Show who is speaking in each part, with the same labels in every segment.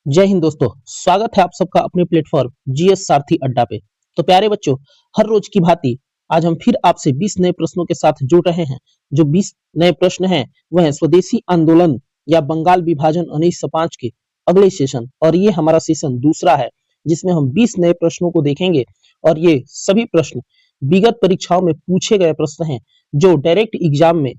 Speaker 1: जय हिंद दोस्तों। स्वागत है आप सबका अपने प्लेटफॉर्म जीएस सारथी अड्डा पे। तो प्यारे बच्चों, हर रोज की भांति आज हम फिर आपसे 20 नए प्रश्नों के साथ जुड़ रहे हैं। जो 20 नए प्रश्न हैं वह है स्वदेशी आंदोलन या बंगाल विभाजन 1905 के अगले सेशन, और ये हमारा सेशन दूसरा है जिसमें हम 20 नए प्रश्नों को देखेंगे। और ये सभी प्रश्न विगत परीक्षाओं में पूछे गए प्रश्न हैं जो डायरेक्ट एग्जाम में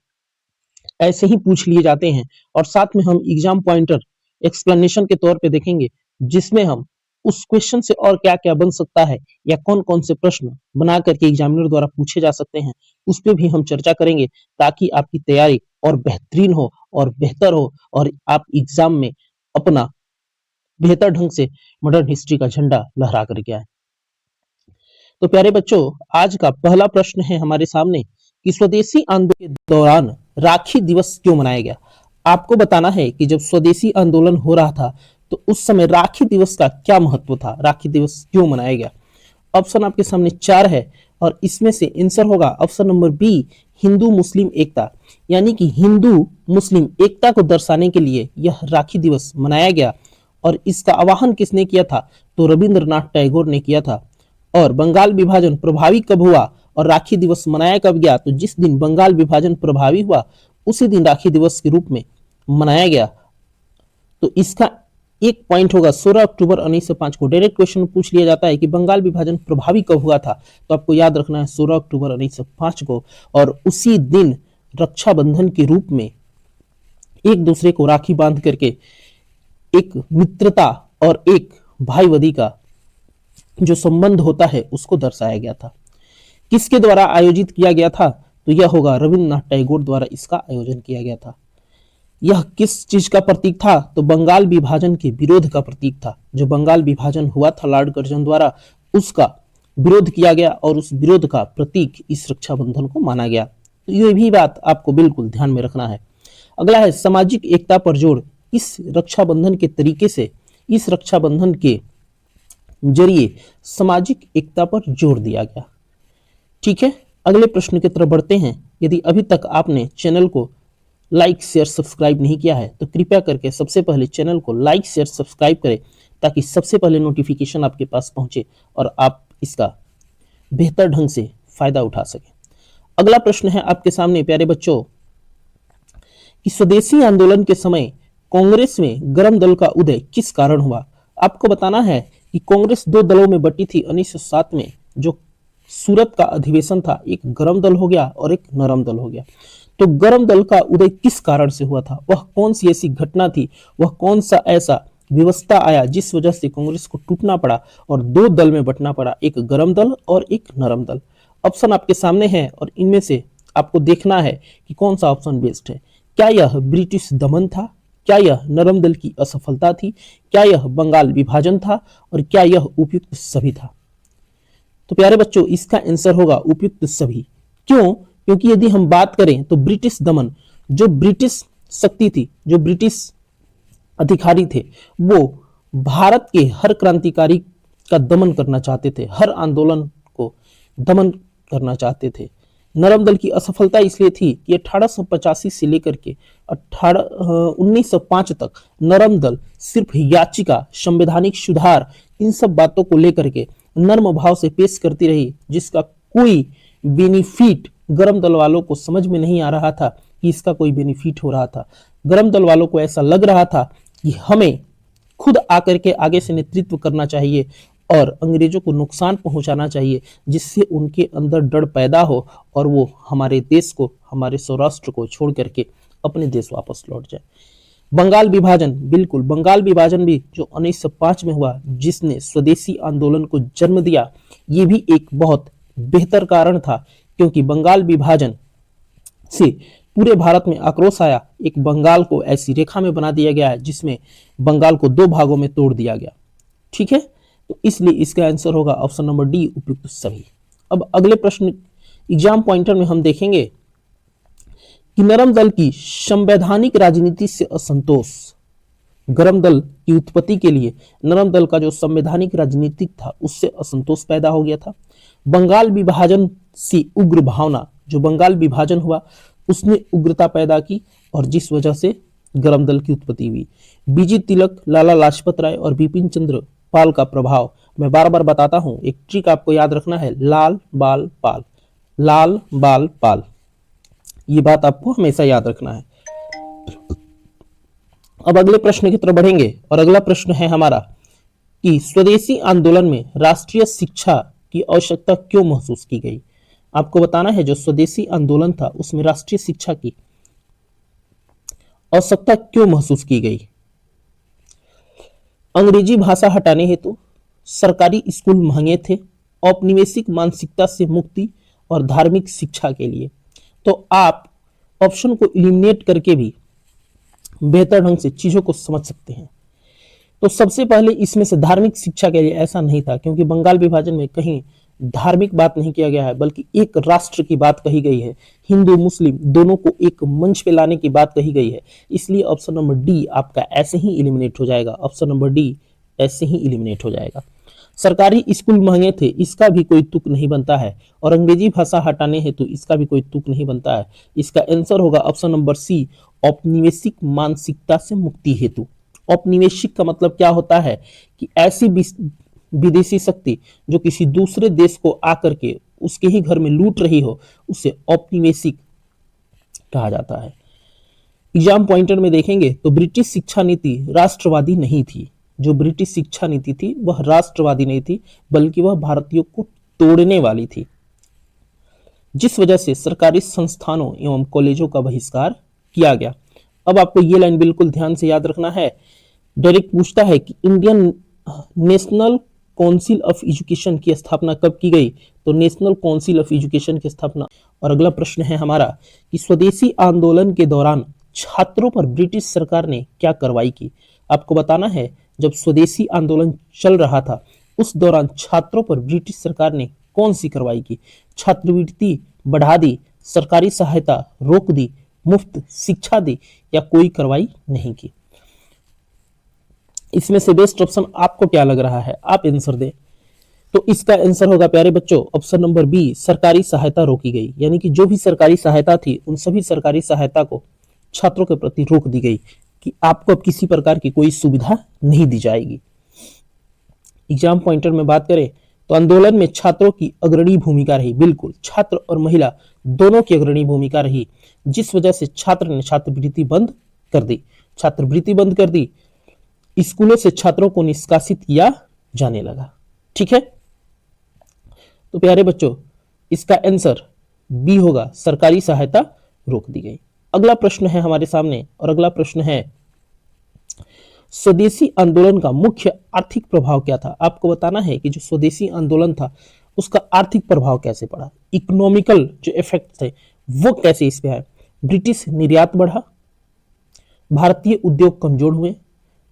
Speaker 1: ऐसे ही पूछ लिए जाते हैं। और साथ में हम एग्जाम पॉइंटर एक्सप्लेनेशन के तौर पे देखेंगे जिसमें हम उस क्वेश्चन से और क्या क्या बन सकता है या कौन कौन से प्रश्न बना करके एग्जामिनर द्वारा पूछे जा सकते हैं उस पर भी हम चर्चा करेंगे, ताकि आपकी तैयारी और बेहतरीन हो और बेहतर हो और आप एग्जाम में अपना बेहतर ढंग से मॉडर्न हिस्ट्री का झंडा लहरा करके आए। तो प्यारे बच्चों, आज का पहला प्रश्न है हमारे सामने कि स्वदेशी आंदोलन के दौरान राखी दिवस क्यों मनाया गया। आपको बताना है कि जब स्वदेशी आंदोलन हो रहा था तो उस समय राखी दिवस का क्या महत्व था, राखी दिवस क्यों मनाया गया। ऑप्शन आपके सामने 4 है और इसमें से आंसर होगा ऑप्शन नंबर बी, हिंदू मुस्लिम एकता। यानी कि हिंदू मुस्लिम एकता को दर्शाने के लिए यह राखी दिवस मनाया गया। और इसका आह्वान किसने किया था, तो रविंद्रनाथ टैगोर ने किया था। और बंगाल विभाजन प्रभावी कब हुआ और राखी दिवस मनाया कब गया, तो जिस दिन बंगाल विभाजन प्रभावी हुआ उसी दिन राखी दिवस के रूप में मनाया गया। तो इसका एक पॉइंट होगा 16 अक्टूबर 1905 को। डायरेक्ट क्वेश्चन पूछ लिया जाता है कि बंगाल विभाजन प्रभावी कब हुआ था, तो आपको याद रखना है 16 अक्टूबर 1905 को। और उसी दिन रक्षाबंधन के रूप में एक दूसरे को राखी बांध करके एक मित्रता और एक भाईवादी का जो संबंध होता है उसको दर्शाया गया था। किसके द्वारा आयोजित किया गया था, तो यह होगा रविंद्रनाथ टैगोर द्वारा इसका आयोजन किया गया था। यह किस चीज का प्रतीक था, तो बंगाल विभाजन के विरोध का प्रतीक था। जो बंगाल विभाजन हुआ था लॉर्ड कर्जन द्वारा, उसका विरोध किया गया और उस विरोध का प्रतीक इस रक्षाबंधन को माना गया। तो ये भी बात आपको बिल्कुल ध्यान में रखना है। अगला है सामाजिक एकता पर जोर। इस रक्षाबंधन के तरीके से, इस रक्षाबंधन के जरिए सामाजिक एकता पर जोर दिया गया। ठीक है, अगले प्रश्न की तरफ बढ़ते हैं। यदि अभी तक आपने चैनल को लाइक शेयर सब्सक्राइब नहीं किया है तो कृपया करके सबसे पहले चैनल को लाइक शेयर सब्सक्राइब करें, ताकि सबसे पहले नोटिफिकेशन आपके पास पहुंचे और आप इसका बेहतर ढंग से फायदा उठा सकें। अगला प्रश्न है आपके सामने प्यारे बच्चों कि स्वदेशी आंदोलन के समय कांग्रेस में गर्म दल का उदय किस कारण हुआ। आपको बताना है कि कांग्रेस 2 दलों में बटी थी 1907 में। जो सूरत का अधिवेशन था, एक गर्म दल हो गया और एक नरम दल हो गया। तो गर्म दल का उदय किस कारण से हुआ था, वह कौन सी ऐसी घटना थी, वह कौन सा ऐसा व्यवस्था आया जिस वजह से कांग्रेस को टूटना पड़ा और 2 दल में बंटना पड़ा, एक गर्म दल और एक नरम दल। ऑप्शन आपके सामने है और इनमें से आपको देखना है कि कौन सा ऑप्शन बेस्ट है। क्या यह ब्रिटिश दमन था, क्या यह नरम दल की असफलता थी, क्या यह बंगाल विभाजन था, और क्या यह उपयुक्त सभी था। तो प्यारे बच्चों, इसका आंसर होगा उपयुक्त सभी। क्यों, क्योंकि यदि हम बात करें तो ब्रिटिश दमन, जो ब्रिटिश शक्ति थी, जो ब्रिटिश अधिकारी थे, वो भारत के हर क्रांतिकारी का दमन करना चाहते थे, हर आंदोलन को दमन करना चाहते थे। नरम दल की असफलता इसलिए थी कि 1885 से लेकर के 1905 तक नरम दल सिर्फ याचिका, संवैधानिक सुधार, इन सब बातों को लेकर के नर्म भाव से पेश करती रही, जिसका कोई बेनिफिट गर्म दल वालों को समझ में नहीं आ रहा था कि इसका कोई बेनिफिट हो रहा था। गर्म दल वालों को ऐसा लग रहा था कि हमें खुद आकर के आगे से नेतृत्व करना चाहिए और अंग्रेजों को नुकसान पहुंचाना चाहिए, जिससे उनके अंदर डर पैदा हो और वो हमारे देश को, हमारे सौराष्ट्र को छोड़ करके अपने देश वापस लौट जाए। बंगाल विभाजन, बिल्कुल बंगाल विभाजन भी जो 1905 में हुआ, जिसने स्वदेशी आंदोलन को जन्म दिया, ये भी एक बहुत बेहतर कारण था, क्योंकि बंगाल विभाजन से पूरे भारत में आक्रोश आया। एक बंगाल को ऐसी रेखा में बना दिया गया है जिसमें बंगाल को 2 भागों में तोड़ दिया गया। ठीक है, तो इसलिए इसका आंसर होगा ऑप्शन नंबर डी, उपयुक्त सभी। अब अगले प्रश्न एग्जाम पॉइंटर में हम देखेंगे कि नरम दल की संवैधानिक राजनीति से असंतोष। गर्म दल की उत्पत्ति के लिए नरम दल का जो संवैधानिक राजनीतिक था उससे असंतोष पैदा हो गया था। बंगाल विभाजन से उग्र भावना, जो बंगाल विभाजन हुआ उसने उग्रता पैदा की और जिस वजह से गरम दल की उत्पत्ति हुई। बीजी तिलक, लाला लाजपत राय और बिपिन चंद्र पाल का प्रभाव। मैं बार बार बताता हूं, एक ट्रिक आपको याद रखना है, लाल बाल पाल, लाल बाल पाल, ये बात आपको हमेशा याद रखना है। अब अगले प्रश्न की तरफ बढ़ेंगे और अगला प्रश्न है हमारा कि स्वदेशी आंदोलन में राष्ट्रीय शिक्षा की आवश्यकता क्यों महसूस की गई। आपको बताना है जो स्वदेशी आंदोलन था उसमें राष्ट्रीय शिक्षा की आवश्यकता क्यों महसूस की गई। अंग्रेजी भाषा हटाने हेतु, सरकारी स्कूल महंगे थे, औपनिवेशिक मानसिकता से मुक्ति और धार्मिक शिक्षा के लिए। तो आप ऑप्शन को इलिमिनेट करके भी बेहतर ढंग से चीजों को समझ सकते हैं। तो सबसे पहले इसमें से धार्मिक शिक्षा के लिए ऐसा नहीं था, क्योंकि बंगाल विभाजन में कहीं धार्मिक बात नहीं किया गया है, बल्कि एक राष्ट्र की बात कही गई है, हिंदू मुस्लिम दोनों को एक मंच पे लाने की बात कही गई है। इसलिए ऑप्शन नंबर डी आपका ऐसे ही इलिमिनेट हो जाएगा, ऑप्शन नंबर डी ऐसे ही इलिमिनेट हो जाएगा। सरकारी स्कूल महंगे थे, इसका भी कोई तुक नहीं बनता है, और अंग्रेजी भाषा हटाने हेतु इसका भी कोई तुक नहीं बनता है। इसका आंसर होगा ऑप्शन नंबर सी, औपनिवेशिक मानसिकता से मुक्ति हेतु। औपनिवेशिक का मतलब क्या होता है कि ऐसी विदेशी शक्ति जो किसी दूसरे देश को आकर के उसके ही घर में लूट रही हो, उसे औपनिवेशिक कहा जाता है। एग्जाम पॉइंटर में देखेंगे तो ब्रिटिश शिक्षा नीति राष्ट्रवादी नहीं थी। जो ब्रिटिश शिक्षा नीति थी वह राष्ट्रवादी नहीं थी, बल्कि वह भारतीयों को तोड़ने वाली थी, जिस वजह से सरकारी संस्थानों एवं कॉलेजों का बहिष्कार किया गया। अब आपको ये लाइन बिल्कुल ध्यान से याद रखना है। डायरेक्ट पूछता है कि Indian national council of education की स्थापना कब की गई, तो नेशनल काउंसिल ऑफ एजुकेशन की स्थापना। और अगला प्रश्न है हमारा कि स्वदेशी आंदोलन के दौरान छात्रों पर ब्रिटिश सरकार ने क्या कार्रवाई की। आपको बताना है जब स्वदेशी आंदोलन चल रहा था उस दौरान छात्रों पर ब्रिटिश सरकार ने कौन सी कार्रवाई की। छात्रवृत्ति बढ़ा दी, सरकारी सहायता रोक दी, मुफ्त शिक्षा दी, या कोई कार्रवाई नहीं की। इसमें से बेस्ट ऑप्शन आपको क्या लग रहा है, आप आंसर दें। तो इसका आंसर होगा प्यारे बच्चों ऑप्शन नंबर बी, सरकारी सहायता रोकी गई। यानी कि जो भी सरकारी सहायता थी उन सभी सरकारी सहायता को छात्रों के प्रति रोक दी गई कि आपको अब किसी प्रकार की कोई सुविधा नहीं दी जाएगी। एग्जाम पॉइंटर में बात करें तो आंदोलन में छात्रों की अग्रणी भूमिका रही। बिल्कुल, छात्र और महिला दोनों की अग्रणी भूमिका रही, जिस वजह से छात्र ने छात्रवृत्ति बंद कर दी। छात्रवृत्ति बंद कर दी, स्कूलों से छात्रों को निष्कासित किया जाने लगा। ठीक है, तो प्यारे बच्चों इसका आंसर बी होगा, सरकारी सहायता रोक दी गई। अगला प्रश्न है हमारे सामने और अगला प्रश्न है स्वदेशी आंदोलन का मुख्य आर्थिक प्रभाव क्या था। आपको बताना है कि जो स्वदेशी आंदोलन था उसका आर्थिक प्रभाव कैसे पड़ा, इकोनॉमिकल जो इफेक्ट थे वो कैसे इस पे आए। ब्रिटिश निर्यात बढ़ा, भारतीय उद्योग कमजोर हुए,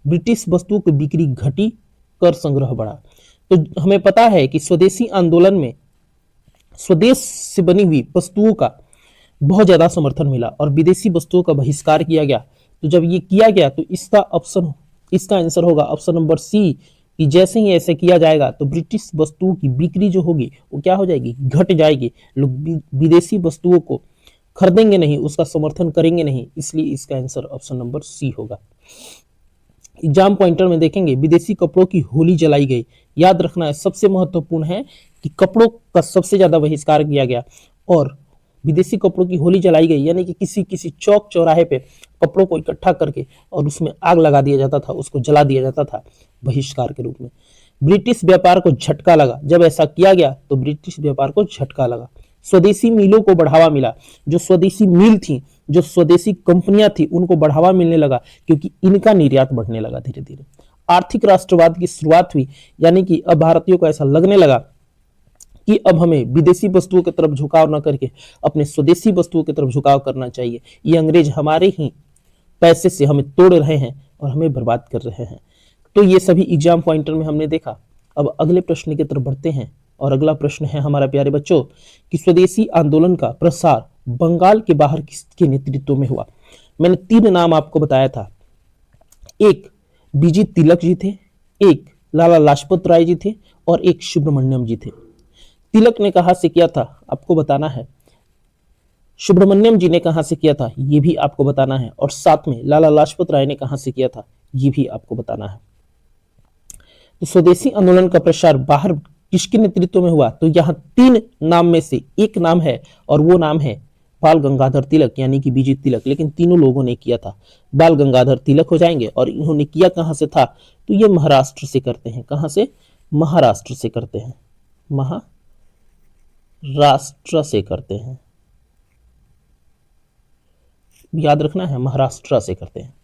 Speaker 1: ब्रिटिश वस्तुओं की बिक्री घटी, कर संग्रह बढ़ा। तो हमें पता है कि स्वदेशी आंदोलन में स्वदेश से बनी हुई वस्तुओं का बहुत ज्यादा समर्थन मिला और विदेशी वस्तुओं का बहिष्कार किया गया। तो जब ये किया गया तो इसका आंसर होगा ऑप्शन नंबर सी, कि जैसे ही ऐसे किया जाएगा तो ब्रिटिश वस्तुओं की बिक्री जो होगी वो क्या हो जाएगी, घट जाएगी। लोग विदेशी वस्तुओं को खरीदेंगे नहीं, उसका समर्थन करेंगे नहीं, इसलिए इसका आंसर ऑप्शन नंबर सी होगा। एग्जाम पॉइंटर में देखेंगे विदेशी कपड़ों की होली जलाई गई। याद रखना है, सबसे महत्वपूर्ण है कि कपड़ों का सबसे ज्यादा बहिष्कार किया गया और विदेशी कपड़ों की होली जलाई गई, यानी कि किसी चौक चौराहे पे कपड़ों को इकट्ठा करके और उसमें आग लगा दिया जाता था, उसको जला दिया जाता था बहिष्कार के रूप में। ब्रिटिश व्यापार को झटका लगा, जब ऐसा किया गया तो ब्रिटिश व्यापार को झटका लगा। स्वदेशी मिलों को बढ़ावा मिला, जो स्वदेशी मिल थी, जो स्वदेशी कंपनियां थी, उनको बढ़ावा मिलने लगा क्योंकि इनका निर्यात बढ़ने लगा धीरे धीरे। आर्थिक राष्ट्रवाद की शुरुआत हुई, यानी कि अब भारतीयों को ऐसा लगने लगा कि अब हमें विदेशी वस्तुओं की तरफ झुकाव न करके अपने स्वदेशी वस्तुओं की तरफ झुकाव करना चाहिए। ये अंग्रेज हमारे ही पैसे से हमें तोड़ रहे हैं और हमें बर्बाद कर रहे हैं। तो ये सभी एग्जाम पॉइंटर में हमने देखा। अब अगले प्रश्न की तरफ बढ़ते हैं और अगला प्रश्न है हमारा प्यारे बच्चों कि स्वदेशी आंदोलन का प्रसार बंगाल के बाहर किसके नेतृत्व में हुआ। मैंने 3 नाम आपको बताया था, एक बीजी तिलक जी थे, एक लाला लाजपत राय जी थे और एक सुब्रमण्यम जी थे। तिलक ने कहां से किया था आपको बताना है। सुब्रमण्यम जी ने कहां से किया था, ये भी आपको बताना है। और साथ में लाला लाजपत राय ने कहां से किया था, ये भी आपको बताना है। तो स्वदेशी आंदोलन का प्रसार बाहर किसके नेतृत्व में हुआ, तो यहाँ 3 नाम में से एक नाम है और वो नाम है बाल गंगाधर तिलक यानी कि बीजी तिलक, लेकिन तीनों लोगों ने किया था। बाल गंगाधर तिलक हो जाएंगे और इन्होंने किया कहां से था, तो ये महाराष्ट्र से करते हैं। कहां से, महाराष्ट्र से करते हैं, महाराष्ट्र से करते हैं, याद रखना है, महाराष्ट्र से करते हैं।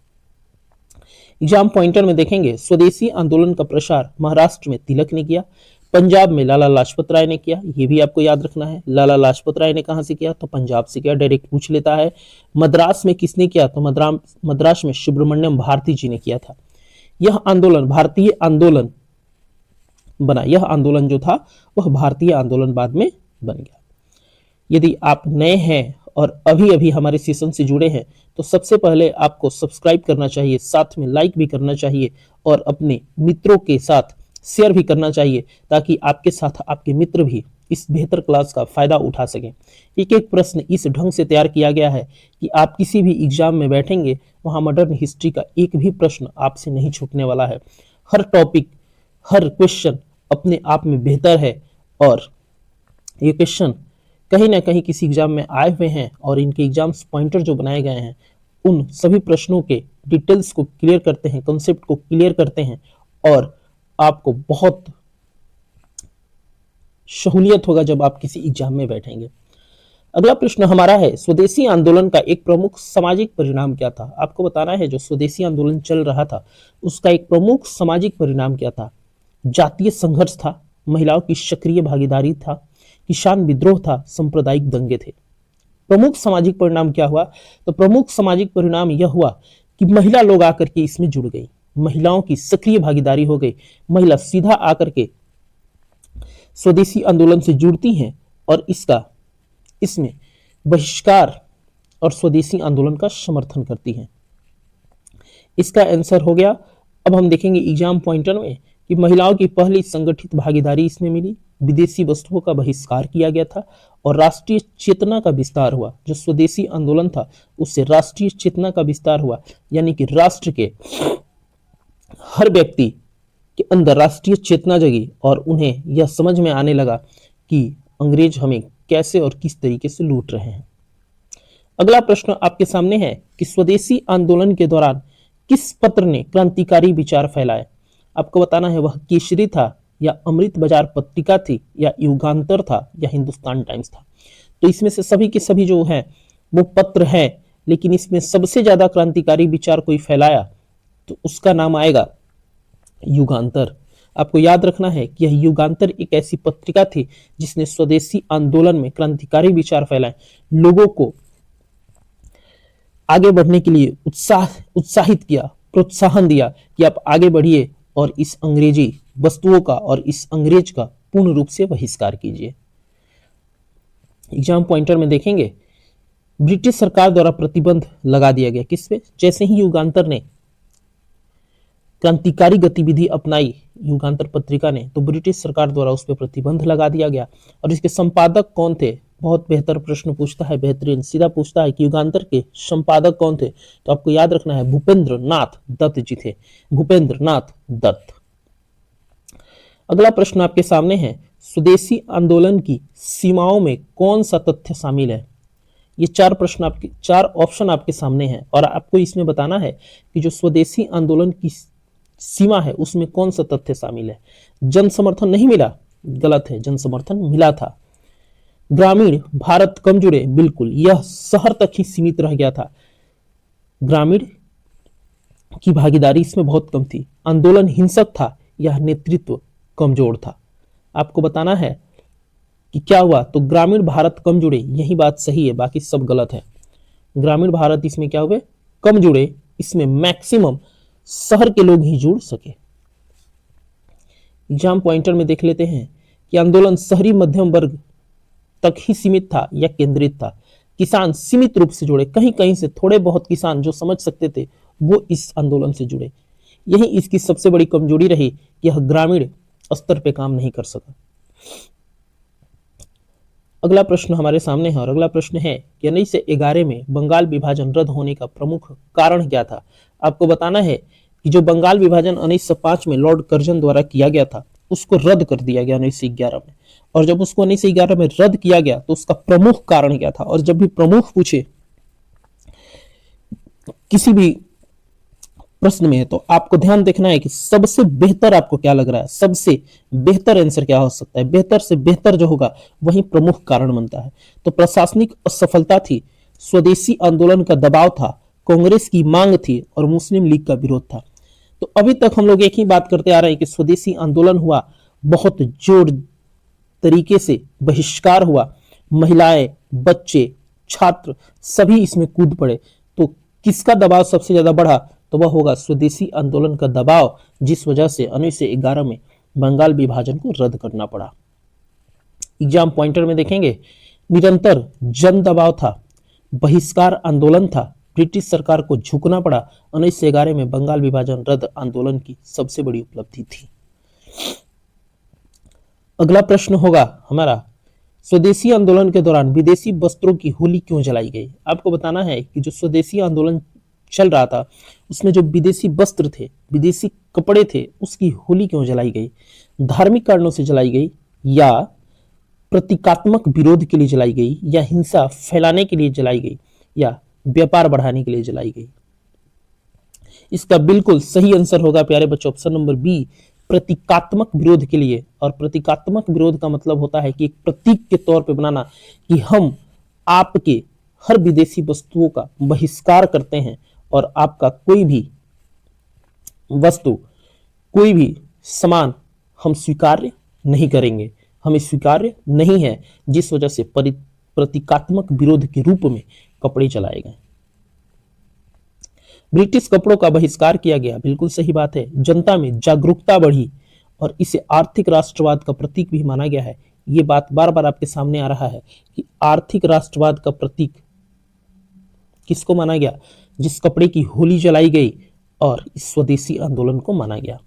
Speaker 1: एग्जाम पॉइंटर में देखेंगे, स्वदेशी आंदोलन का प्रसार महाराष्ट्र में तिलक ने किया, पंजाब में लाला लाजपत राय ने किया, ये भी आपको याद रखना है। लाला लाजपत राय ने कहां से किया, तो पंजाब से किया, डायरेक्ट पूछ लेता है। मद्रास में किसने किया, तो मद्रास में सुब्रमण्यम भारती जी ने किया था। यह आंदोलन भारतीय आंदोलन बना, यह आंदोलन जो था वह भारतीय आंदोलन बाद में बन गया। यदि आप नए हैं और अभी अभी हमारे सेशन से जुड़े हैं तो सबसे पहले आपको सब्सक्राइब करना चाहिए, साथ में लाइक भी करना चाहिए और अपने मित्रों के साथ शेयर भी करना चाहिए, ताकि आपके साथ आपके मित्र भी इस बेहतर क्लास का फायदा उठा सकें। एक एक प्रश्न इस ढंग से तैयार किया गया है कि आप किसी भी एग्जाम में बैठेंगे वहां मॉडर्न हिस्ट्री का एक भी प्रश्न आपसे नहीं छूटने वाला है। हर टॉपिक, हर क्वेश्चन अपने आप में बेहतर है और ये क्वेश्चन कहीं ना कहीं किसी एग्जाम में आए हुए हैं और इनके एग्जाम्स पॉइंटर जो बनाए गए हैं उन सभी प्रश्नों के डिटेल्स को क्लियर करते हैं, कॉन्सेप्ट को क्लियर करते हैं और आपको बहुत सहूलियत होगा जब आप किसी एग्जाम में बैठेंगे। अगला प्रश्न हमारा है, स्वदेशी आंदोलन का एक प्रमुख सामाजिक परिणाम क्या था। आपको बताना है जो स्वदेशी आंदोलन चल रहा था उसका एक प्रमुख सामाजिक परिणाम क्या था। जातीय संघर्ष था, महिलाओं की सक्रिय भागीदारी था, किसान विद्रोह था, सांप्रदायिक दंगे थे। प्रमुख सामाजिक परिणाम क्या हुआ, तो प्रमुख सामाजिक परिणाम यह हुआ कि महिला लोग आकर के इसमें जुड़ गई, महिलाओं की सक्रिय भागीदारी हो गई। महिला सीधा आकर के स्वदेशी आंदोलन से जुड़ती हैं और इसमें बहिष्कार और स्वदेशी आंदोलन का समर्थन करती हैं। इसका आंसर हो गया। अब हम देखेंगे एग्जाम पॉइंटर में कि महिलाओं की पहली संगठित भागीदारी इसमें मिली, विदेशी वस्तुओं का बहिष्कार किया गया था और राष्ट्रीय चेतना का विस्तार हुआ। जो स्वदेशी आंदोलन था उससे राष्ट्रीय चेतना का विस्तार हुआ, यानी कि राष्ट्र के हर व्यक्ति के अंदर राष्ट्रीय चेतना जगी और उन्हें यह समझ में आने लगा कि अंग्रेज हमें कैसे और किस तरीके से लूट रहे हैं। अगला प्रश्न आपके सामने है कि स्वदेशी आंदोलन के दौरान किस पत्र ने क्रांतिकारी विचार फैलाए। आपको बताना है वह केसरी था या अमृत बाजार पत्रिका थी या युगांतर था या हिंदुस्तान टाइम्स था। तो इसमें से सभी के सभी जो है वो पत्र हैं, लेकिन इसमें सबसे ज्यादा क्रांतिकारी विचार कोई फैलाया तो उसका नाम आएगा युगांतर। आपको याद रखना है कि यह युगांतर एक ऐसी पत्रिका थी जिसने स्वदेशी आंदोलन में क्रांतिकारी विचार फैलाए, लोगों को आगे बढ़ने के लिए उत्साहित किया, प्रोत्साहन दिया कि आप आगे बढ़िए और इस अंग्रेजी वस्तुओं का और इस अंग्रेज का पूर्ण रूप से बहिष्कार कीजिए। एग्जाम पॉइंटर में देखेंगे ब्रिटिश सरकार द्वारा प्रतिबंध लगा दिया गया किस पे। जैसे ही युगांतर ने क्रांतिकारी गतिविधि अपनाई युगांतर पत्रिका ने, तो ब्रिटिश सरकार द्वारा उस पर प्रतिबंध लगा दिया गया। और इसके संपादक कौन थे, बहुत बेहतर प्रश्न पूछता है, बेहतरीन सीधा पूछता है कि युगांतर के संपादक कौन थे, तो आपको याद रखना है भूपेंद्र नाथ दत्त जी थे, भूपेंद्र नाथ दत्त। अगला प्रश्न आपके सामने है, स्वदेशी आंदोलन की सीमाओं में कौन सा तथ्य शामिल है। ये 4 ऑप्शन आपके सामने हैं और आपको इसमें बताना है कि जो स्वदेशी आंदोलन की सीमा है उसमें कौन सा तथ्य शामिल है। जन समर्थन नहीं मिला, गलत है, जन समर्थन मिला था। ग्रामीण भारत कम जुड़े, बिल्कुल, यह शहर तक ही सीमित रह गया था, ग्रामीण की भागीदारी इसमें बहुत कम थी। आंदोलन हिंसक था, यह नेतृत्व कमजोर था। आपको बताना है कि क्या हुआ, तो ग्रामीण भारत कम जुड़े, यही बात सही है, बाकी सब गलत है। ग्रामीण भारत इसमें क्या हुए, कम जुड़े, इसमें मैक्सिमम शहर के लोग ही जुड़ सके। एग्जाम पॉइंटर में देख लेते हैं कि आंदोलन शहरी मध्यम वर्ग तक ही सीमित था या केंद्रित था। किसान सीमित रूप से जुड़े, कहीं कहीं से थोड़े बहुत किसान जो समझ सकते थे वो इस आंदोलन से जुड़े। यही इसकी सबसे बड़ी कमजोरी रही कि यह ग्रामीण स्तर पे काम नहीं कर सका। अगला प्रश्न हमारे सामने है और अगला प्रश्न है कि 1911 में बंगाल विभाजन रद्द होने का प्रमुख कारण क्या था। आपको बताना है कि जो बंगाल विभाजन 1905 में लॉर्ड कर्जन द्वारा किया गया था उसको रद्द कर दिया गया 1911 में, और जब उसको 1911 में रद्द किया गया तो उसका प्रमुख कारण क्या था। और जब भी प्रमुख पूछे किसी भी प्रश्न में तो आपको ध्यान देखना है कि सबसे बेहतर आपको क्या लग रहा है, सबसे बेहतर आंसर क्या हो सकता है, बेहतर से बेहतर जो होगा वही प्रमुख कारण बनता है। तो प्रशासनिक असफलता थी, स्वदेशी आंदोलन का दबाव था, कांग्रेस की मांग थी और मुस्लिम लीग का विरोध था। तो अभी तक हम लोग एक ही बात करते आ रहे हैं कि स्वदेशी आंदोलन हुआ, बहुत जोर तरीके से बहिष्कार हुआ, महिलाएं, बच्चे, छात्र सभी इसमें कूद पड़े। तो किसका दबाव सबसे ज्यादा बढ़ा, तो वह होगा स्वदेशी आंदोलन का दबाव, जिस वजह से 1911 में बंगाल विभाजन को रद्द करना पड़ा। एग्जाम पॉइंटर में देखेंगे, निरंतर जन दबाव था, बहिष्कार आंदोलन था, ब्रिटिश सरकार को झुकना पड़ा। 1911 में बंगाल विभाजन रद्द आंदोलन की सबसे बड़ी उपलब्धि थी। अगला प्रश्न होगा हमारा, स्वदेशी आंदोलन के दौरान विदेशी वस्त्रों की होली क्यों जलाई गई। आपको बताना है कि जो स्वदेशी आंदोलन चल रहा था उसमें जो विदेशी वस्त्र थे, विदेशी कपड़े थे, उसकी होली क्यों जलाई गई। धार्मिक कारणों से जलाई गई, या प्रतीकात्मक विरोध के लिए जलाई गई, या हिंसा फैलाने के लिए जलाई गई, या व्यापार बढ़ाने के लिए जलाई गई। इसका बिल्कुल सही आंसर होगा प्यारे बच्चों ऑप्शन नंबर बी, प्रतीकात्मक विरोध के लिए। और प्रतीकात्मक विरोध का मतलब होता है कि एक प्रतीक के तौर पे बनाना कि हम आपके हर विदेशी वस्तुओं का बहिष्कार करते हैं और आपका कोई भी वस्तु, कोई भी सामान हम स्वीकार्य नहीं करेंगे, हमें स्वीकार्य नहीं है, जिस वजह से प्रतीकात्मक विरोध के रूप में कपड़े चलाए गए। ब्रिटिश कपड़ों का बहिष्कार किया गया, बिल्कुल सही बात है। जनता में जागरूकता बढ़ी और इसे आर्थिक राष्ट्रवाद का प्रतीक भी माना गया है। ये बात बार बार आपके सामने आ रहा है कि आर्थिक राष्ट्रवाद का प्रतीक किसको माना गया, जिस कपड़े की होली जलाई गई और इस स्वदेशी आंदोलन को माना गया।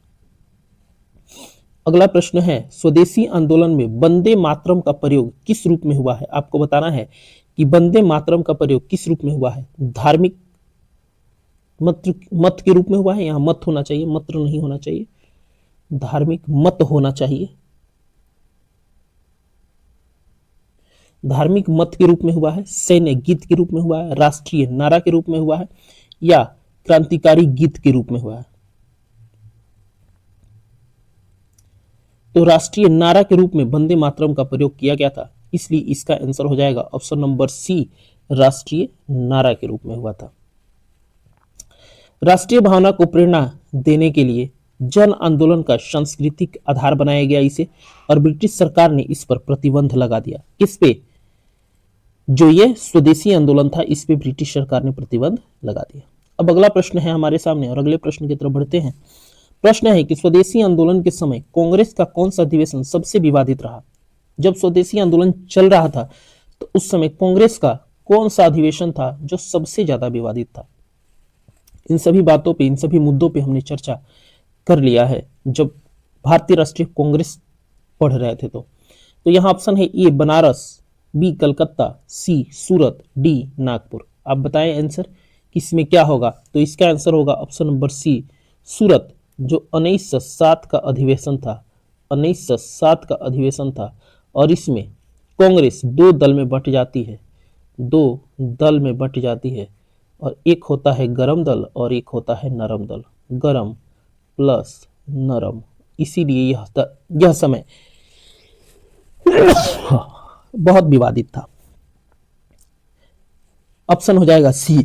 Speaker 1: अगला प्रश्न है, स्वदेशी आंदोलन में वंदे मातरम का प्रयोग किस रूप में हुआ है। आपको बताना है कि वंदे मातरम का प्रयोग किस रूप में हुआ है। धार्मिक मत के रूप में हुआ है, यहां मत होना चाहिए, मंत्र नहीं होना चाहिए, धार्मिक मत होना चाहिए। धार्मिक मत के रूप में हुआ है, सैन्य गीत के रूप में हुआ है, राष्ट्रीय नारा के रूप में हुआ है, या क्रांतिकारी गीत के रूप में हुआ है। तो राष्ट्रीय नारा के रूप में वंदे मातरम का प्रयोग किया गया था, इसलिए इसका आंसर हो जाएगा ऑप्शन नंबर सी, राष्ट्रीय नारा के रूप में हुआ था। राष्ट्रीय भावना को प्रेरणा देने के लिए जन आंदोलन का सांस्कृतिक आधार बनाया गया इसे, और ब्रिटिश सरकार ने इस पर प्रतिबंध लगा दिया। किस पे, जो ये स्वदेशी आंदोलन था इस पे ब्रिटिश सरकार ने प्रतिबंध लगा दिया। अब अगला प्रश्न है हमारे सामने और अगले प्रश्न की तरफ बढ़ते हैं। प्रश्न है कि स्वदेशी आंदोलन के समय कांग्रेस का कौन सा अधिवेशन सबसे विवादित रहा। जब स्वदेशी आंदोलन चल रहा था तो उस समय कांग्रेस का कौन सा अधिवेशन था जो सबसे ज्यादा विवादित था। इन सभी बातों पे, इन सभी मुद्दों पे हमने चर्चा कर लिया है जब भारतीय राष्ट्रीय कांग्रेस पढ़ रहे थे। तो यहाँ ऑप्शन है ए बनारस, बी कलकत्ता, सी सूरत, डी नागपुर। आप बताएं आंसर किसमें क्या होगा। तो इसका आंसर होगा ऑप्शन नंबर सी, सूरत, जो 1907 का अधिवेशन था, 1907 का अधिवेशन था। और इसमें कांग्रेस दो दल में बंट जाती है, दो दल में बंट जाती है, और एक होता है गरम दल और एक होता है नरम दल, गरम प्लस नरम। इसीलिए यह समय बहुत विवादित था। ऑप्शन हो जाएगा सी।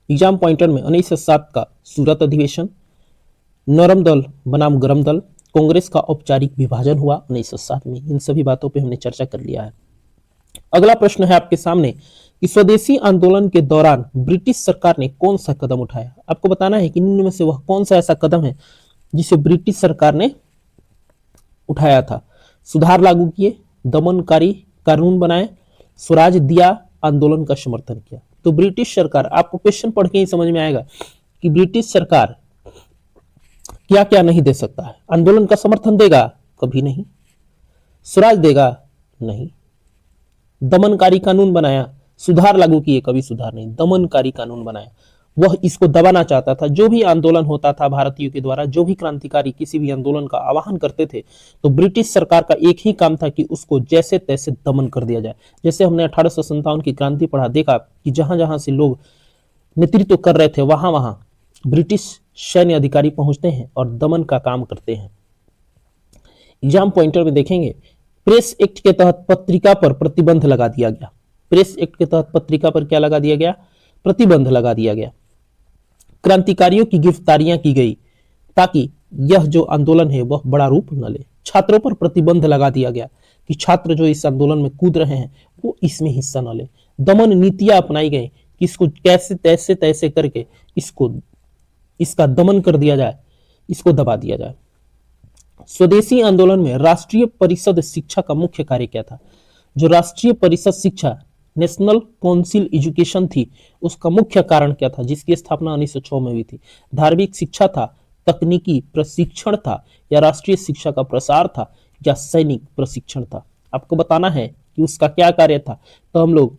Speaker 1: एग्जाम पॉइंटर में 1907 का सूरत अधिवेशन, नरम दल बनाम गरम दल, कांग्रेस का औपचारिक विभाजन हुआ 1907 में। इन सभी बातों पे हमने चर्चा कर लिया है। अगला प्रश्न है आपके सामने कि स्वदेशी आंदोलन के दौरान ब्रिटिश सरकार ने कौन सा कदम उठाया। आपको बताना है कि निम्न में से वह कौन सा ऐसा कदम है जिसे ब्रिटिश सरकार ने उठाया था। सुधार लागू किए, दमनकारी कानून बनाए, स्वराज दिया, आंदोलन का समर्थन किया। तो ब्रिटिश सरकार, आपको क्वेश्चन पढ़ के ही समझ में आएगा कि ब्रिटिश सरकार क्या क्या नहीं दे सकता है? आंदोलन का समर्थन देगा? कभी नहीं। स्वराज देगा? नहीं। दमनकारी कानून बनाया, सुधार लागू किए? कभी सुधार नहीं, दमनकारी कानून बनाया। वह इसको दबाना चाहता था। जो भी आंदोलन होता था भारतीयों के द्वारा, जो भी क्रांतिकारी किसी भी आंदोलन का आह्वान करते थे, तो ब्रिटिश सरकार का एक ही काम था कि उसको जैसे तैसे दमन कर दिया जाए। जैसे हमने 1857 की क्रांति पढ़ा, देखा कि जहां जहां से लोग नेतृत्व कर रहे थे वहां वहां ब्रिटिश सैन्य अधिकारी पहुंचते हैं और दमन का काम करते हैं। एग्जाम पॉइंटर में देखेंगे, प्रेस एक्ट के तहत पत्रिका पर प्रतिबंध लगा दिया गया। प्रेस एक्ट के तहत पत्रिका पर क्या लगा दिया गया? प्रतिबंध लगा दिया गया। क्रांतिकारियों की गिरफ्तारियां की गई ताकि यह जो आंदोलन है वह बड़ा रूप न ले। छात्रों पर प्रतिबंध लगा दिया गया कि छात्र जो इस आंदोलन में कूद रहे हैं वो इसमें हिस्सा न ले। दमन नीतियां अपनाई गई कि इसको कैसे तैसे तैसे करके इसका दमन कर दिया जाए, इसको दबा दिया जाए। स्वदेशी आंदोलन में राष्ट्रीय परिषद शिक्षा का मुख्य कार्य क्या था? जो राष्ट्रीय परिषद शिक्षा, नेशनल काउंसिल एजुकेशन थी, उसका मुख्य कारण क्या था जिसकी स्थापना 1906 में हुई थी? धार्मिक शिक्षा था, तकनीकी प्रशिक्षण था, या राष्ट्रीय शिक्षा का प्रसार था, या सैनिक प्रशिक्षण था? आपको बताना है कि उसका क्या कार्य था। तो हम लोग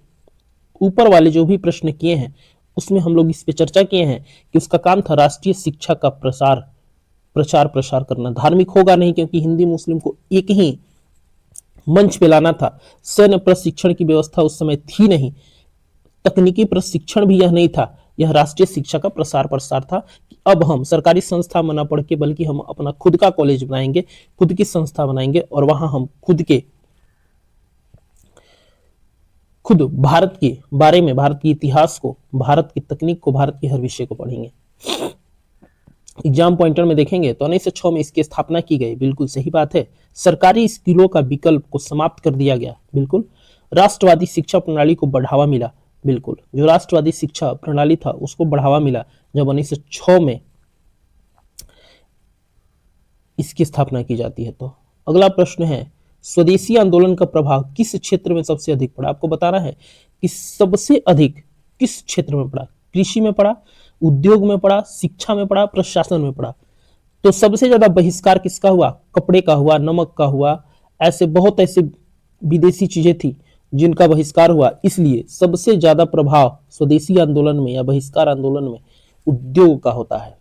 Speaker 1: ऊपर वाले जो भी प्रश्न किए हैं उसमें हम लोग इस पे चर्चा किए हैं कि उसका काम था राष्ट्रीय शिक्षा का प्रचार प्रसार करना। धार्मिक होगा नहीं क्योंकि हिंदी मुस्लिम को एक ही मंच पे लाना था। सैन्य प्रशिक्षण की व्यवस्था उस समय थी नहीं। तकनीकी प्रशिक्षण भी यह नहीं था। यह राष्ट्रीय शिक्षा का प्रसार प्रसार था कि अब हम सरकारी संस्था में न पढ़ के बल्कि हम अपना खुद का कॉलेज बनाएंगे, खुद की संस्था बनाएंगे और वहां हम खुद भारत के बारे में, भारत के इतिहास को, भारत की तकनीक को, भारत के हर विषय को पढ़ेंगे। एग्जाम पॉइंटर में देखेंगे तो 1906 में इसकी स्थापना की गई। बिल्कुल सही बात है। सरकारी स्कूलों का विकल्प को समाप्त कर दिया गया। बिल्कुल। राष्ट्रवादी शिक्षा प्रणाली को बढ़ावा मिला। बिल्कुल। जो राष्ट्रवादी शिक्षा प्रणाली था उसको बढ़ावा मिला जब 1906 में इसकी स्थापना की जाती है। तो अगला प्रश्न है, स्वदेशी आंदोलन का प्रभाव किस क्षेत्र में सबसे अधिक पड़ा? आपको बताना है कि सबसे अधिक किस क्षेत्र में पड़ा। कृषि में पड़ा, उद्योग में पड़ा, शिक्षा में पड़ा, प्रशासन में पड़ा। तो सबसे ज्यादा बहिष्कार किसका हुआ? कपड़े का हुआ, नमक का हुआ, ऐसे बहुत ऐसे विदेशी चीजें थी जिनका बहिष्कार हुआ। इसलिए सबसे ज्यादा प्रभाव स्वदेशी आंदोलन में या बहिष्कार आंदोलन में उद्योग का होता है।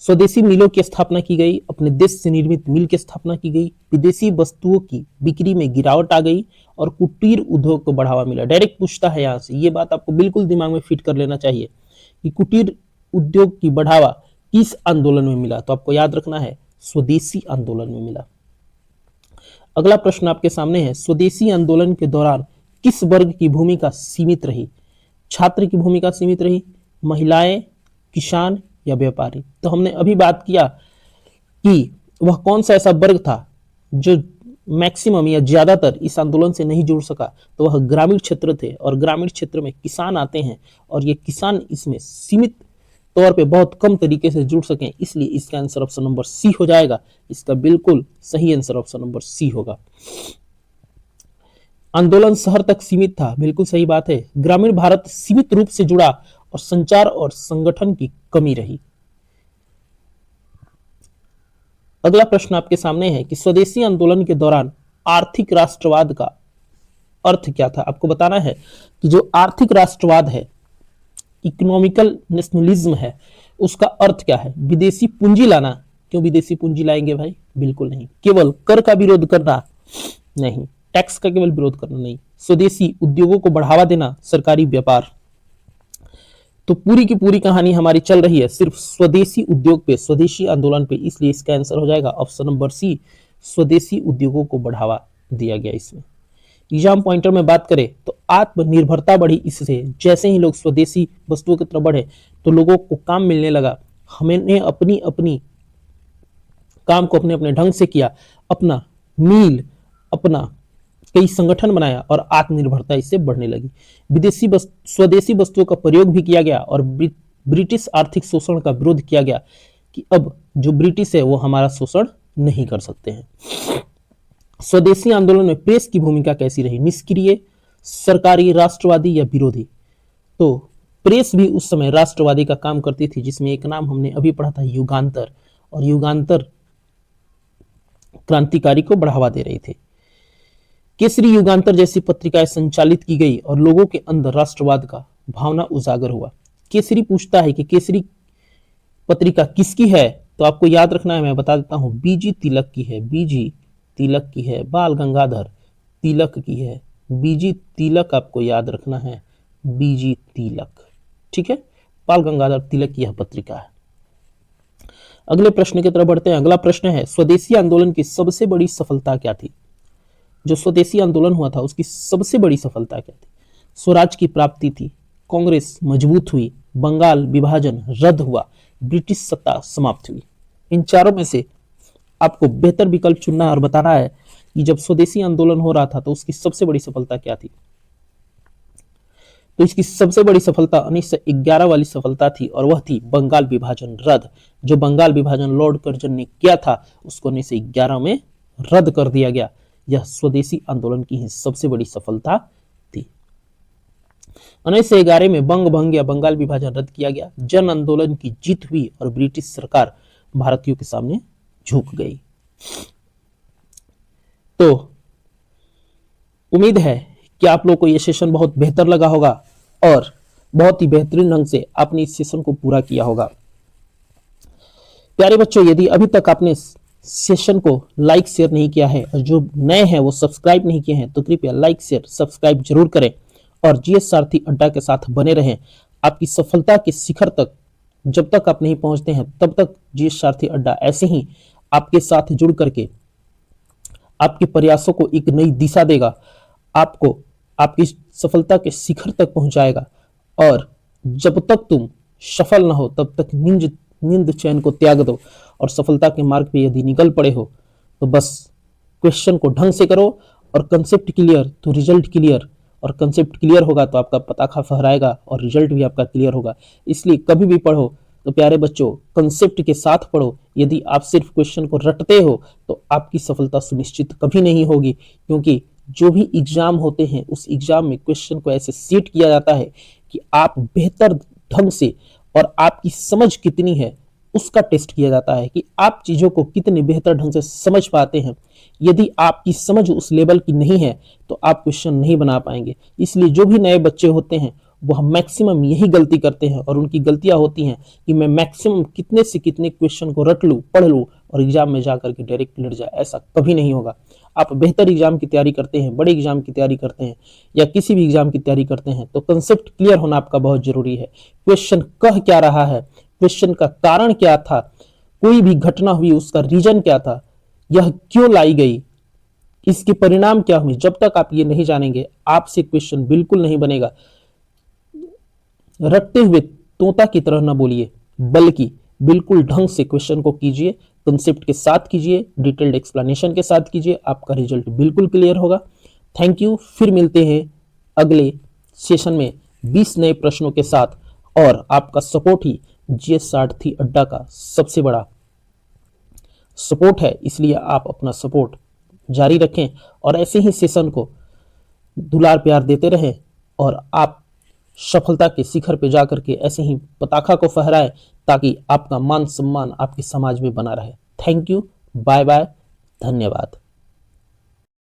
Speaker 1: स्वदेशी मिलों की स्थापना की गई, अपने देश से निर्मित मिल की स्थापना की गई, विदेशी वस्तुओं की बिक्री में गिरावट आ गई और कुटीर उद्योग को बढ़ावा मिला। डायरेक्ट पूछता है यहां से, ये बात आपको बिल्कुल दिमाग में फिट कर लेना चाहिए कि कुटीर उद्योग की बढ़ावा किस आंदोलन में मिला। तो आपको याद रखना है स्वदेशी आंदोलन में मिला। अगला प्रश्न आपके सामने है, स्वदेशी आंदोलन के दौरान किस वर्ग की भूमिका सीमित रही? छात्र की भूमिका सीमित रही, महिलाएं, किसान या व्यापारी? तो हमने अभी बात किया कि वह कौन सा ऐसा वर्ग था जो मैक्सिमम या ज्यादातर इस आंदोलन से नहीं जुड़ सका। तो वह ग्रामीण क्षेत्र थे और ग्रामीण क्षेत्र में किसान आते हैं और ये किसान इसमें सीमित तौर पे बहुत कम तरीके से जुड़ सकें, इसलिए इसका आंसर ऑप्शन नंबर सी हो जाएगा। इसका बिल्कुल सही आंसर ऑप्शन नंबर सी होगा। आंदोलन शहर तक सीमित था। बिल्कुल सही बात है। ग्रामीण भारत सीमित रूप से जुड़ा और संचार और संगठन की कमी रही। अगला प्रश्न आपके सामने है कि स्वदेशी आंदोलन के दौरान आर्थिक राष्ट्रवाद का अर्थ क्या था? आपको बताना है कि जो आर्थिक राष्ट्रवाद है, इकोनॉमिकल नेशनलिज्म है, उसका अर्थ क्या है? विदेशी पूंजी लाना। क्यों विदेशी पूंजी लाएंगे भाई? बिल्कुल नहीं। केवल कर का विरोध करना नहीं, टैक्स का केवल विरोध करना नहीं, स्वदेशी उद्योगों को बढ़ावा देना, सरकारी व्यापार। तो पूरी की पूरी कहानी हमारी चल रही है सिर्फ स्वदेशी उद्योग पे, स्वदेशी आंदोलन पे, इसलिए इसका आंसर हो जाएगा ऑप्शन नंबर सी, स्वदेशी उद्योगों को बढ़ावा दिया गया इसमें। एग्जाम पॉइंटर में बात करें तो आत्मनिर्भरता बढ़ी इससे। जैसे ही लोग स्वदेशी वस्तुओं की तरफ बढ़े तो लोगों को काम मिलने लगा। हमने अपनी अपनी काम को अपने अपने ढंग से किया, अपना मील, अपना कई संगठन बनाया और आत्मनिर्भरता इससे बढ़ने लगी। स्वदेशी वस्तुओं का प्रयोग भी किया गया और ब्रिटिश आर्थिक शोषण का विरोध किया गया कि अब जो ब्रिटिश है वो हमारा शोषण नहीं कर सकते हैं। स्वदेशी आंदोलन में प्रेस की भूमिका कैसी रही? निष्क्रिय, सरकारी, राष्ट्रवादी या विरोधी? तो प्रेस भी उस समय राष्ट्रवादी का काम करती थी, जिसमें एक नाम हमने अभी पढ़ा था युगांतर, और युगांतर क्रांतिकारी को बढ़ावा दे रहे थे। केसरी युगांतर जैसी पत्रिकाएं संचालित की गई और लोगों के अंदर राष्ट्रवाद का भावना उजागर हुआ। केसरी पूछता है कि केसरी पत्रिका किसकी है, तो आपको याद रखना है, मैं बता देता हूं, बीजी तिलक की है, बीजी तिलक की है, बाल गंगाधर तिलक की है, बीजी तिलक आपको याद रखना है, बीजी तिलक, ठीक है, बाल गंगाधर तिलक की यह पत्रिका है। अगले प्रश्न की तरफ बढ़ते हैं। अगला प्रश्न है, स्वदेशी आंदोलन की सबसे बड़ी सफलता क्या थी? जो स्वदेशी आंदोलन हुआ था उसकी सबसे बड़ी सफलता क्या थी? स्वराज की प्राप्ति थी, कांग्रेस मजबूत हुई, बंगाल विभाजन रद्द हुआ, ब्रिटिश सत्ता समाप्त हुई। इन चारों में से आपको बेहतर विकल्प चुनना है और बताना है कि जब स्वदेशी आंदोलन हो रहा था तो उसकी सबसे बड़ी सफलता क्या थी। तो इसकी सबसे बड़ी सफलता 1911 वाली सफलता थी, और वह थी बंगाल विभाजन रद्द। जो बंगाल विभाजन लॉर्ड कर्जन ने किया था उसको 1911 में रद्द कर दिया गया। यह स्वदेशी आंदोलन की ही सबसे बड़ी सफलता थी। 1911 में बंग भंग या बंगाल विभाजन रद्द किया गया, जन आंदोलन की जीत हुई और ब्रिटिश सरकार भारतीयों के सामने झुक गई। तो उम्मीद है कि आप लोग को यह सेशन बहुत बेहतर लगा होगा और बहुत ही बेहतरीन ढंग से आपने इस सेशन को पूरा किया होगा। प्यारे बच्चों, यदि अभी तक आपने सेशन को लाइक शेयर नहीं किया है और जो नए हैं वो सब्सक्राइब नहीं किए हैं, तो कृपया लाइक शेयर सब्सक्राइब जरूर करें और जीएस सारथी अड्डा के साथ बने रहें। आपकी सफलता के शिखर तक जब तक आप नहीं पहुंचते हैं तब तक जीएस सारथी अड्डा ऐसे ही आपके साथ जुड़ करके आपके प्रयासों को एक नई दिशा देगा, आपको आपकी सफलता के शिखर तक पहुंचाएगा। और जब तक तुम सफल ना हो तब तक नींद चैन को त्याग दो, और सफलता के मार्ग पे यदि निकल पड़े हो तो बस क्वेश्चन को ढंग से करो और कंसेप्ट क्लियर तो रिजल्ट क्लियर, और कंसेप्ट क्लियर होगा तो आपका पताखा फहराएगा और रिजल्ट भी आपका क्लियर होगा। इसलिए कभी भी पढ़ो तो प्यारे बच्चों कंसेप्ट के साथ पढ़ो। यदि आप सिर्फ क्वेश्चन को रटते हो तो आपकी सफलता सुनिश्चित कभी नहीं होगी, क्योंकि जो भी एग्जाम होते हैं उस एग्जाम में क्वेश्चन को ऐसे सेट किया जाता है कि आप बेहतर ढंग से, और आपकी समझ कितनी है उसका टेस्ट किया जाता है कि आप चीजों को कितने बेहतर ढंग से समझ पाते हैं। यदि आपकी समझ उस लेवल की नहीं है तो आप क्वेश्चन नहीं बना पाएंगे। इसलिए जो भी नए बच्चे होते हैं वह मैक्सिमम यही गलती करते हैं, और उनकी गलतियां होती हैं कि मैं मैक्सिमम कितने से कितने क्वेश्चन को रट लूं, पढ़ लूं और एग्जाम में जाकर के डायरेक्ट लड़ जाए। ऐसा कभी नहीं होगा। आप बेहतर एग्जाम की तैयारी करते हैं, बड़े एग्जाम की तैयारी करते हैं या किसी भी एग्जाम की तैयारी करते हैं तो कंसेप्ट क्लियर होना आपका बहुत जरूरी है। क्वेश्चन कह क्या रहा है, क्वेश्चन का कारण क्या था, कोई भी घटना हुई उसका रीजन क्या था, यह क्यों लाई गई, इसके परिणाम क्या हुए, जब तक आप ये नहीं जानेंगे आपसे क्वेश्चन बिल्कुल नहीं बनेगा। रटते हुए तोता की तरह ना बोलिए, बल्कि बिल्कुल ढंग से क्वेश्चन को कीजिए, कंसेप्ट के साथ कीजिए, डिटेल्ड एक्सप्लेनेशन के साथ कीजिए, आपका रिजल्ट बिल्कुल क्लियर होगा। Thank you. फिर मिलते हैं अगले सेशन में 20 नए प्रश्नों के साथ, और आपका सपोर्ट ही जीएस सारथी अड्डा का सबसे बड़ा सपोर्ट है, इसलिए आप अपना सपोर्ट जारी रखें और ऐसे ही सेशन को दुलार प्यार देते रहें, और आप सफलता के शिखर पे जाकर के ऐसे ही पताखा को फहराएं ताकि आपका मान सम्मान आपके समाज में बना रहे। थैंक यू, बाय बाय, धन्यवाद।